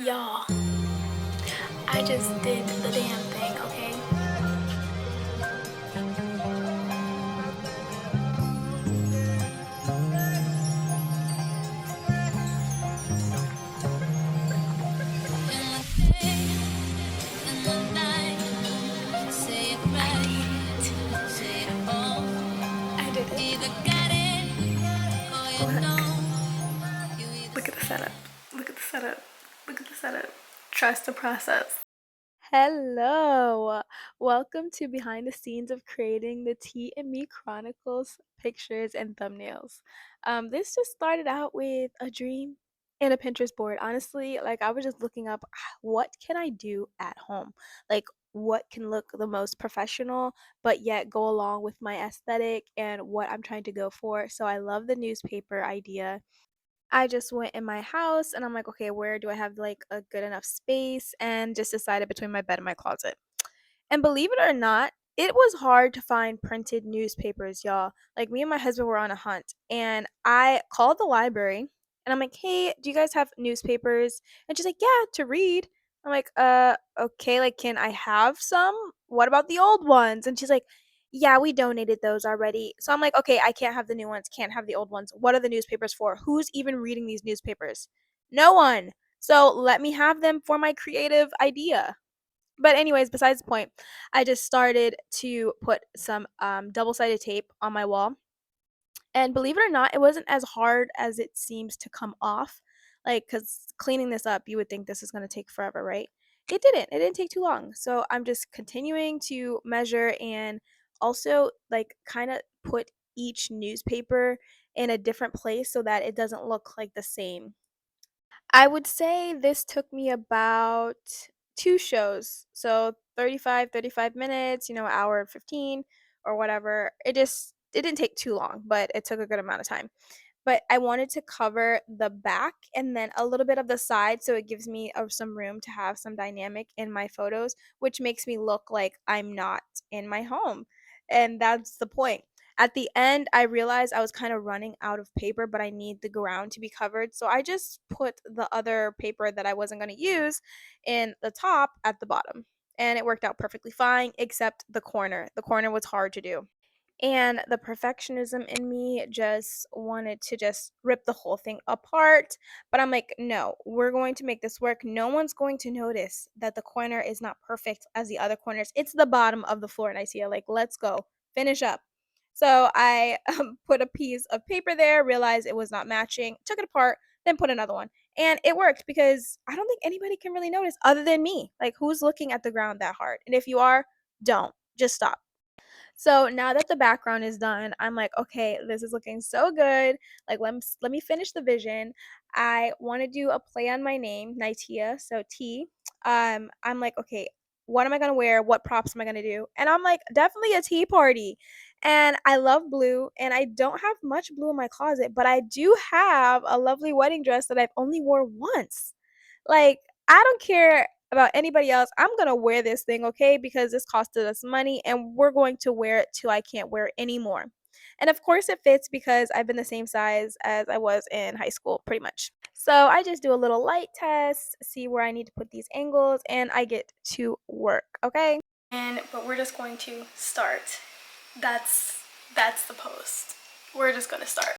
Y'all, I just did the damn thing, okay? I did it. Look at the setup. Look at the setup. Look at the setup. Trust the process. Hello. Welcome to behind the scenes of creating the Tea Me Chronicles pictures and thumbnails. This just started out with a dream and a Pinterest board. Honestly, like I was just looking up what can I do at home? Like what can look the most professional but yet go along with my aesthetic and what I'm trying to go for. So I love the newspaper idea. I just went in my house and I'm like, okay, where do I have like a good enough space? And just decided between my bed and my closet. And believe it or not, it was hard to find printed newspapers, y'all. Like me and my husband were on a hunt and I called the library and I'm like, "Hey, do you guys have newspapers?" And she's like, "Yeah, to read." I'm like, okay, like can I have some? What about the old ones?" And she's like, "Yeah, we donated those already." So I'm like, "Okay, I can't have the new ones, can't have the old ones. What are the newspapers for? Who's even reading these newspapers?" No one. So let me have them for my creative idea. But anyways, besides the point, I just started to put some double-sided tape on my wall. And believe it or not, it wasn't as hard as it seems to come off. Like, because cleaning this up, you would think this is going to take forever, right? It didn't. It didn't take too long. So I'm just continuing to measure and also, like, kind of put each newspaper in a different place so that it doesn't look like the same. I would say this took me about 2 shows. So 35 minutes, hour and 15 or whatever. It didn't take too long, but it took a good amount of time. But I wanted to cover the back and then a little bit of the side so it gives me some room to have some dynamic in my photos, which makes me look like I'm not in my home. And that's the point. At the end, I realized I was kind of running out of paper, but I need the ground to be covered. So I just put the other paper that I wasn't going to use in the top at the bottom. And it worked out perfectly fine, except the corner. The corner was hard to do. And the perfectionism in me just wanted to just rip the whole thing apart. But I'm like, no, we're going to make this work. No one's going to notice that the corner is not perfect as the other corners. It's the bottom of the floor. And I see it like, let's go, finish up. So I put a piece of paper there, realized it was not matching, took it apart, then put another one. And it worked because I don't think anybody can really notice other than me. Like, who's looking at the ground that hard? And if you are, don't. Just stop. So now that the background is done, I'm like, okay, this is looking so good. Like, let me finish the vision. I want to do a play on my name, Nitia, so T. I'm like, okay, what am I gonna wear? What props am I gonna do? And I'm like, definitely a tea party. And I love blue, and I don't have much blue in my closet, but I do have a lovely wedding dress that I've only wore once. Like, I don't care about anybody else. I'm gonna wear this thing, okay? Because this costed us money and we're going to wear it till I can't wear it anymore. And of course it fits because I've been the same size as I was in high school, pretty much. So I just do a little light test, see where I need to put these angles, and I get to work, okay? But we're just going to start. That's the post. We're just gonna start.